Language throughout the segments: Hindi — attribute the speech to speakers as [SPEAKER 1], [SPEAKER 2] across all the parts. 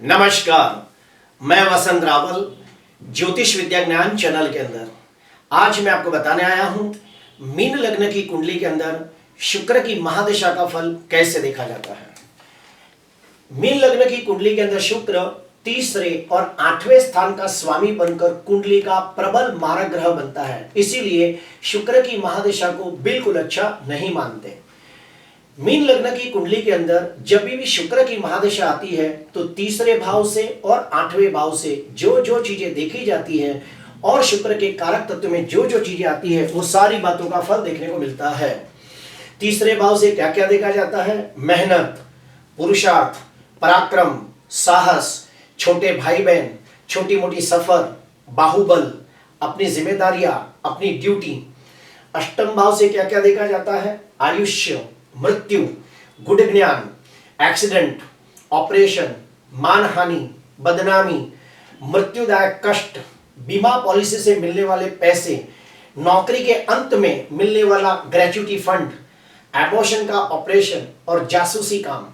[SPEAKER 1] नमस्कार, मैं वसंत रावल ज्योतिष विद्या ज्ञान चैनल के अंदर आज मैं आपको बताने आया हूं मीन लग्न की कुंडली के अंदर शुक्र की महादशा का फल कैसे देखा जाता है। मीन लग्न की कुंडली के अंदर शुक्र तीसरे और 8वें स्थान का स्वामी बनकर कुंडली का प्रबल मारक ग्रह बनता है, इसीलिए शुक्र की महादशा को बिल्कुल अच्छा नहीं मानते। मीन लग्न की कुंडली के अंदर जब भी शुक्र की महादशा आती है तो तीसरे भाव से और 8वें भाव से जो जो चीजें देखी जाती हैं और शुक्र के कारक तत्व में जो जो चीजें आती है वो सारी बातों का फल देखने को मिलता है। तीसरे भाव से क्या क्या देखा जाता है? मेहनत, पुरुषार्थ, पराक्रम, साहस, छोटे भाई बहन, छोटी मोटी सफर, बाहुबल, अपनी जिम्मेदारियां, अपनी ड्यूटी। अष्टम भाव से क्या क्या देखा जाता है? आयुष्य, मृत्यु, गुड ज्ञान, एक्सीडेंट, ऑपरेशन, मानहानि, बदनामी, मृत्युदायक कष्ट, बीमा पॉलिसी से मिलने वाले पैसे, नौकरी के अंत में मिलने वाला ग्रेच्युटी फंड, एबॉर्शन का ऑपरेशन और जासूसी काम।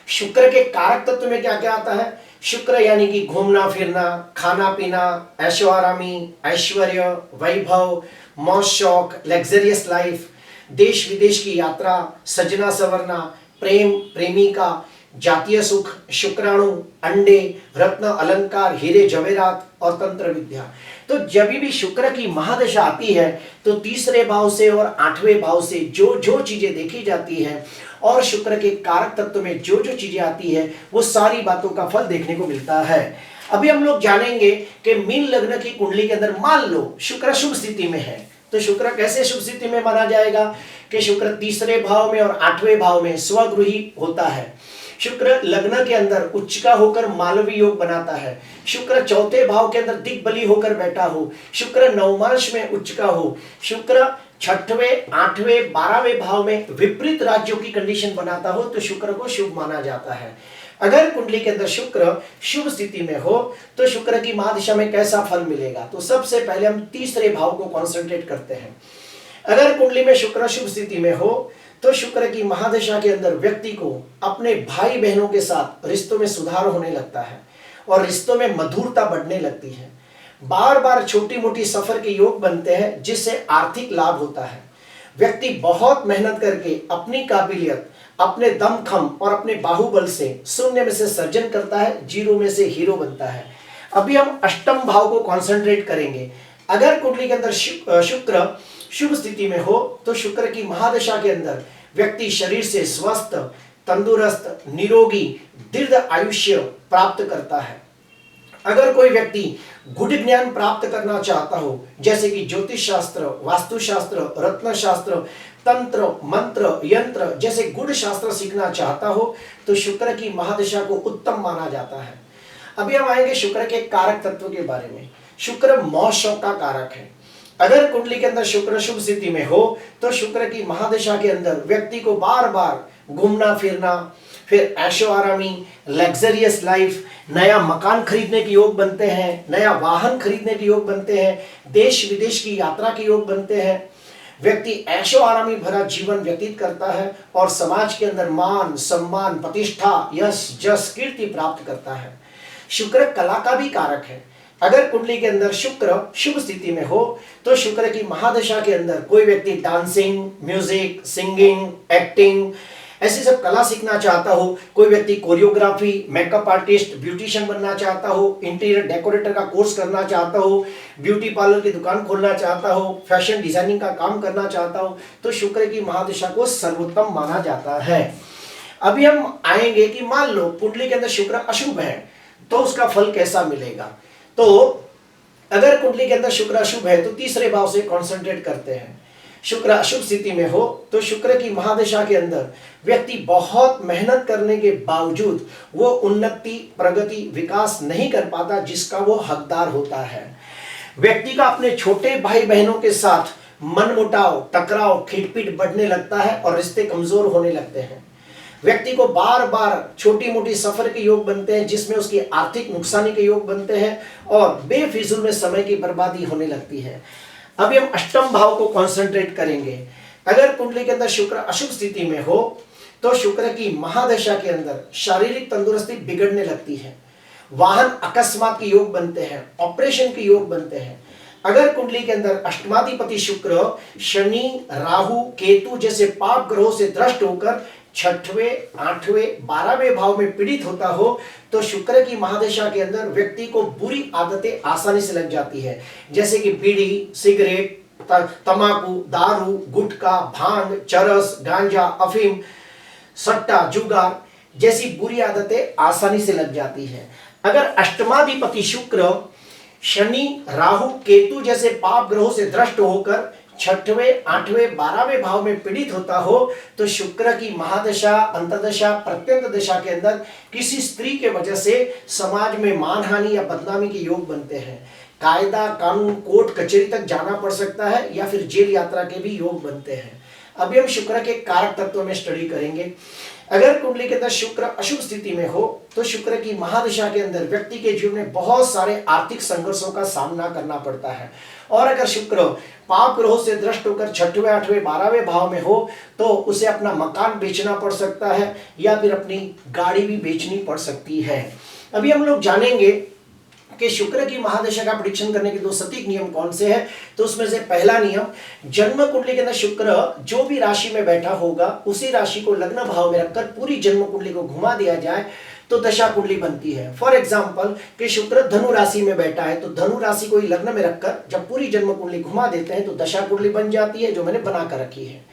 [SPEAKER 1] शुक्र के कारक तत्व में क्या क्या आता है? शुक्र यानी कि घूमना फिरना, खाना पीना, ऐशो आरामी, ऐश्वर्य, वैभव, मौज शौक, लग्जरियस लाइफ, देश विदेश की यात्रा, सजना सवरना, प्रेम, प्रेमिका, जातीय सुख, शुक्राणु, अंडे, रत्न अलंकार, हीरे जवेरात और तंत्र विद्या। तो जब भी शुक्र की महादशा आती है तो तीसरे भाव से और 8वें भाव से जो जो चीजें देखी जाती है और शुक्र के कारक तत्व में जो जो चीजें आती है वो सारी बातों का फल देखने को मिलता है। अभी हम लोग जानेंगे कि मीन लग्न की कुंडली के अंदर मान लो शुक्र शुभ स्थिति में है तो शुक्र कैसे शुभ स्थिति में माना जाएगा कि शुक्र तीसरे भाव में और 8वें भाव में स्वगृही होता है। शुक्र लग्न के अंदर उच्च का होकर मालवी योग बनाता है। शुक्र चौथे भाव के अंदर दिग्बली होकर बैठा हो। शुक्र नवमांश में उच्च का हो। शुक्र 6वें, 8वें, 12वें भाव में विपरीत राज्यों की कंडीशन बनाता हो तो शुक्र को शुभ माना जाता है। अगर कुंडली के अंदर शुक्र शुभ स्थिति में हो तो शुक्र की महादशा में कैसा फल मिलेगा? तो सबसे पहले हम तीसरे भाव को कॉन्सेंट्रेट करते हैं। अगर कुंडली में शुक्र शुभ स्थिति में हो तो शुक्र की महादशा के अंदर व्यक्ति को अपने भाई बहनों के साथ रिश्तों में सुधार होने लगता है और रिश्तों में मधुरता बढ़ने लगती है। बार बार छोटी मोटी सफर के योग बनते हैं जिससे आर्थिक लाभ होता है। व्यक्ति बहुत मेहनत करके अपनी काबिलियत, अपने दमखम और अपने बाहुबल से शून्य में से सर्जन करता है, जीरो में से हीरो बनता है। अभी हम अष्टम भाव को कॉन्सेंट्रेट करेंगे। अगर कुंडली के अंदर शुक्र शुभ स्थिति में हो तो शुक्र की महादशा के अंदर व्यक्ति शरीर से स्वस्थ, तंदुरुस्त, निरोगी, दीर्घ आयुष्य प्राप्त करता है। अगर कोई व्यक्ति गुड ज्ञान प्राप्त करना चाहता हो जैसे कि ज्योतिष शास्त्र, वास्तु शास्त्र, रत्न शास्त्र, तंत्र, मंत्र, यंत्र जैसे गुड शास्त्र सीखना चाहता हो तो शुक्र की महादशा को उत्तम माना जाता है। अभी हम आएंगे शुक्र के कारक तत्व के बारे में। शुक्र मौज शौक का कारक है। अगर कुंडली के अंदर शुक्र शुभ स्थिति में हो तो शुक्र की महादशा के अंदर व्यक्ति को बार बार घूमना फिरना, फिर ऐशो आरामी, लग्जरियस लाइफ, नया मकान खरीदने के योग बनते हैं, नया वाहन खरीदने के योग बनते हैं, देश विदेश की यात्रा के योग बनते हैं। व्यक्ति ऐशो आरामी भरा जीवन व्यतीत करता है और समाज के अंदर मान, सम्मान, प्रतिष्ठा, यश, जस, कीर्ति प्राप्त करता है। शुक्र कला का भी कारक है। अगर कुंडली के अंदर शुक्र शुभ स्थिति में हो तो शुक्र की महादशा के अंदर कोई व्यक्ति डांसिंग, म्यूजिक, सिंगिंग, एक्टिंग ऐसी सब कला सीखना चाहता हो, कोई व्यक्ति कोरियोग्राफी, मेकअप आर्टिस्ट, ब्यूटिशियन बनना चाहता हो, इंटीरियर डेकोरेटर का कोर्स करना चाहता हो, ब्यूटी पार्लर की दुकान खोलना चाहता हो, फैशन डिजाइनिंग का काम करना चाहता हो तो शुक्र की महादशा को सर्वोत्तम माना जाता है। अभी हम आएंगे कि मान लो कुंडली के अंदर शुक्र अशुभ है तो उसका फल कैसा मिलेगा। तो अगर कुंडली के अंदर शुक्र अशुभ है तो तीसरे भाव से कॉन्सेंट्रेट करते हैं। शुक्र अशुभ स्थिति में हो तो शुक्र की महादशा के अंदर व्यक्ति बहुत मेहनत करने के बावजूद वो उन्नति, प्रगति, विकास नहीं कर पाता जिसका वो हकदार होता है। व्यक्ति का अपने छोटे भाई बहनों के साथ मनमुटाव, टकराव, खींचपीट बढ़ने लगता है और रिश्ते कमजोर होने लगते हैं। व्यक्ति को बार बार छोटी मोटी सफर के योग बनते हैं जिसमें उसकी आर्थिक नुकसानी के योग बनते हैं और बेफिजूल में समय की बर्बादी होने लगती है। अभी हम अष्टम भाव को कॉन्सेंट्रेट करेंगे। अगर कुंडली के अंदर शुक्र अशुभ स्थिति में हो तो शुक्र की महादशा के अंदर शारीरिक तंदुरुस्ती बिगड़ने लगती है, वाहन अकस्मात के योग बनते हैं, ऑपरेशन के योग बनते हैं। अगर कुंडली के अंदर अष्टमाधिपति शुक्र शनि, राहु, केतु जैसे पाप ग्रहों से द्रष्ट होकर छठवें, आठवें, 12वें भाव में पीड़ित होता हो तो शुक्र की महादशा के अंदर व्यक्ति को बुरी आदतें आसानी से लग जाती है, जैसे कि बीड़ी, सिगरेट, तंबाकू, दारू, गुटखा, भांग, चरस, गांजा, अफीम, सट्टा, जुगार जैसी बुरी आदतें आसानी से लग जाती है। अगर अष्टमाधिपति शुक्र शनि, राहु, केतु जैसे पाप ग्रहों से द्रष्ट होकर छठवें, आठवें, 12वें भाव में पीड़ित होता हो तो शुक्र की महादशा, अंतर्दशा, प्रत्यंत दशा के अंदर किसी स्त्री के वजह से समाज में मानहानि या बदनामी के योग बनते हैं। कायदा, कानून, कोर्ट कचहरी तक जाना पड़ सकता है या फिर जेल यात्रा के भी योग बनते हैं। अभी हम शुक्र के कारक तत्वों में स्टडी करेंगे। अगर कुंडली के अंदर शुक्र अशुभ स्थिति में हो तो शुक्र की महादशा के अंदर व्यक्ति के जीवन में बहुत सारे आर्थिक संघर्षों का सामना करना पड़ता है। और अगर शुक्र पाप ग्रहों से द्रष्ट होकर छठवें, आठवें, 12वें भाव में हो तो उसे अपना मकान बेचना पड़ सकता है या फिर अपनी गाड़ी भी बेचनी पड़ सकती है। अभी हम लोग जानेंगे कि शुक्र की महादशा का प्रेडिक्शन करने के दो सटीक नियम कौन से हैं। तो उसमें से पहला नियम, जन्म कुंडली के अंदर शुक्र जो भी राशि में बैठा होगा उसी राशि को लग्न भाव में रखकर पूरी जन्म कुंडली को घुमा दिया जाए तो दशा कुंडली बनती है। फॉर एग्जाम्पल कि शुक्र धनु राशि में बैठा है तो धनु राशि को ही लग्न में रखकर जब पूरी जन्म कुंडली घुमा देते हैं तो दशा कुंडली बन जाती है, जो मैंने बनाकर रखी है।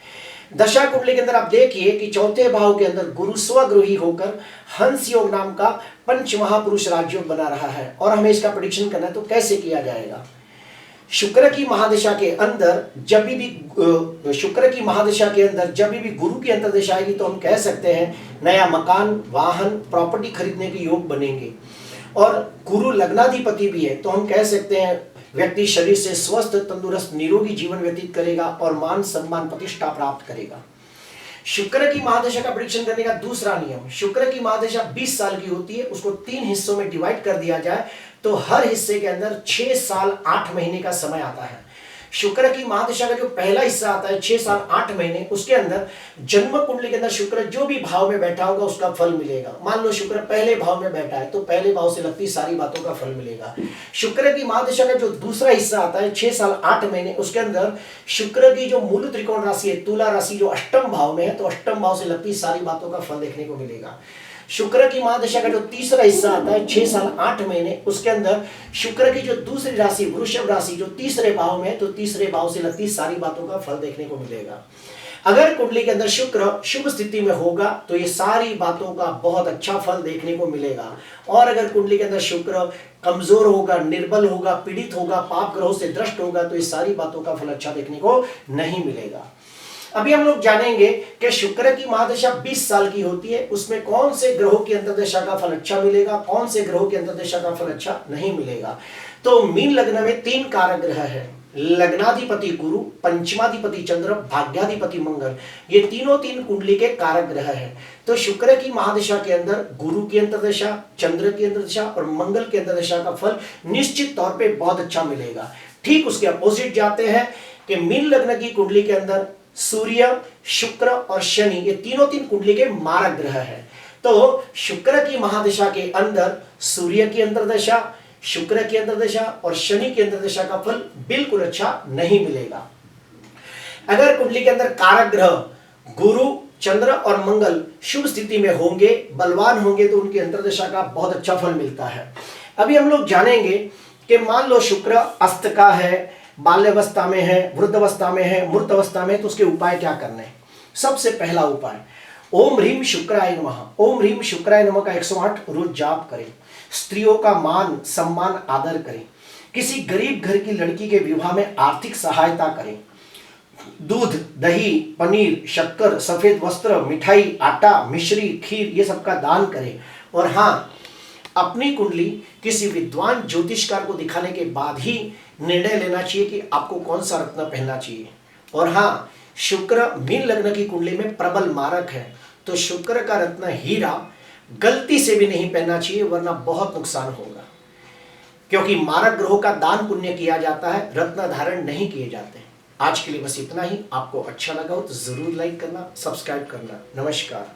[SPEAKER 1] दशा कुंडली के अंदर आप देखिए कि चौथे भाव के अंदर गुरु स्वगृही होकर हंस योग नाम का पंच महापुरुष राजयोग बना रहा है और हमें इसका प्रेडिक्शन करना है। तो कैसे किया जाएगा? शुक्र की महादशा के अंदर जब भी शुक्र की महादशा के अंदर जब भी गुरु की अंतर्दशा आएगी तो हम कह सकते हैं नया मकान, वाहन, प्रॉपर्टी खरीदने के योग बनेंगे। और गुरु लग्नाधिपति भी है तो हम कह सकते हैं व्यक्ति शरीर से स्वस्थ, तंदुरुस्त, निरोगी जीवन व्यतीत करेगा और मान सम्मान, प्रतिष्ठा प्राप्त करेगा। शुक्र की महादशा का प्रेडिक्शन करने का दूसरा नियम, शुक्र की महादशा 20 साल की होती है, उसको 3 हिस्सों में डिवाइड कर दिया जाए तो हर हिस्से के अंदर 6 साल 8 महीने का समय आता है। शुक्र की महादशा का जो पहला हिस्सा आता है 6 साल 8 महीने, उसके अंदर जन्म कुंडली के अंदर शुक्र जो भी भाव में बैठा होगा उसका फल मिलेगा। मान लो शुक्र पहले भाव में बैठा है तो पहले भाव से लगती सारी बातों का फल मिलेगा। शुक्र की महादशा का जो दूसरा हिस्सा आता है 6 साल 8 महीने, उसके अंदर शुक्र की जो मूल त्रिकोण राशि है तुला राशि जो अष्टम भाव में है तो अष्टम भाव से लगती सारी बातों का फल देखने को मिलेगा। शुक्र की महादशा का जो तीसरा हिस्सा आता है 6 साल 8 महीने, उसके अंदर शुक्र की जो दूसरी राशि वृषभ राशि जो तीसरे भाव में है तो तीसरे भाव से लगती सारी बातों का फल देखने को मिलेगा। अगर कुंडली के अंदर शुक्र शुभ स्थिति में होगा तो ये सारी बातों का बहुत अच्छा फल देखने को मिलेगा। और अगर कुंडली के अंदर शुक्र कमजोर होगा, निर्बल होगा, पीड़ित होगा, पाप ग्रहों से द्रष्ट होगा तो ये सारी बातों का फल अच्छा देखने को नहीं मिलेगा। अभी हम लोग जानेंगे कि शुक्र की महादशा 20 साल की होती है, उसमें कौन से ग्रहों की अंतर्दशा का फल अच्छा मिलेगा, कौन से ग्रहों की अंतर्दशा का फल अच्छा नहीं मिलेगा। तो मीन लग्न में 3 कारक ग्रह है, लग्नाधिपति गुरु, पंचमाधिपति चंद्र, भाग्याधिपति मंगल। ये तीनों 3 कुंडली के कारक ग्रह है। तो शुक्र की महादशा के अंदर गुरु की अंतर्दशा, चंद्र की अंतर्दशा और मंगल की अंतर्दशा का फल निश्चित तौर पे बहुत अच्छा मिलेगा। ठीक उसके अपोजिट जाते हैं कि मीन लग्न की कुंडली के अंदर सूर्य, शुक्र और शनि ये तीनों 3 कुंडली के मारक ग्रह है। तो शुक्र की महादशा के अंदर सूर्य की अंतर्दशा, शुक्र की अंतर्दशा और शनि की अंतर्दशा का फल बिल्कुल अच्छा नहीं मिलेगा। अगर कुंडली के अंदर कारक ग्रह गुरु, चंद्र और मंगल शुभ स्थिति में होंगे, बलवान होंगे तो उनकी अंतर्दशा का बहुत अच्छा फल मिलता है। अभी हम लोग जानेंगे कि मान लो शुक्र अस्त का है, बाल्यावस्था में है, वृद्धावस्था में है, मूर्त अवस्था में, तो उसके उपाय क्या करने हैं? सबसे पहला उपाय ओम ह्रीम शुक्राय नमः, ओम ह्रीम शुक्राय नमः का 108 रोज जाप करें। स्त्रियों का मान सम्मान आदर करें। किसी गरीब घर की लड़की के विवाह में आर्थिक सहायता करें। दूध, दही, पनीर, शक्कर, सफेद वस्त्र, मिठाई, आटा, मिश्री, खीर ये सबका दान करें। और हाँ, अपनी कुंडली किसी विद्वान ज्योतिषकार को दिखाने के बाद ही निर्णय लेना चाहिए कि आपको कौन सा रत्न पहनना चाहिए। और हाँ, शुक्र मीन लग्न की कुंडली में प्रबल मारक है तो शुक्र का रत्न हीरा गलती से भी नहीं पहनना चाहिए, वरना बहुत नुकसान होगा। क्योंकि मारक ग्रहों का दान पुण्य किया जाता है, रत्न धारण नहीं किए जाते। आज के लिए बस इतना ही। आपको अच्छा लगा हो तो जरूर लाइक करना, सब्सक्राइब करना। नमस्कार।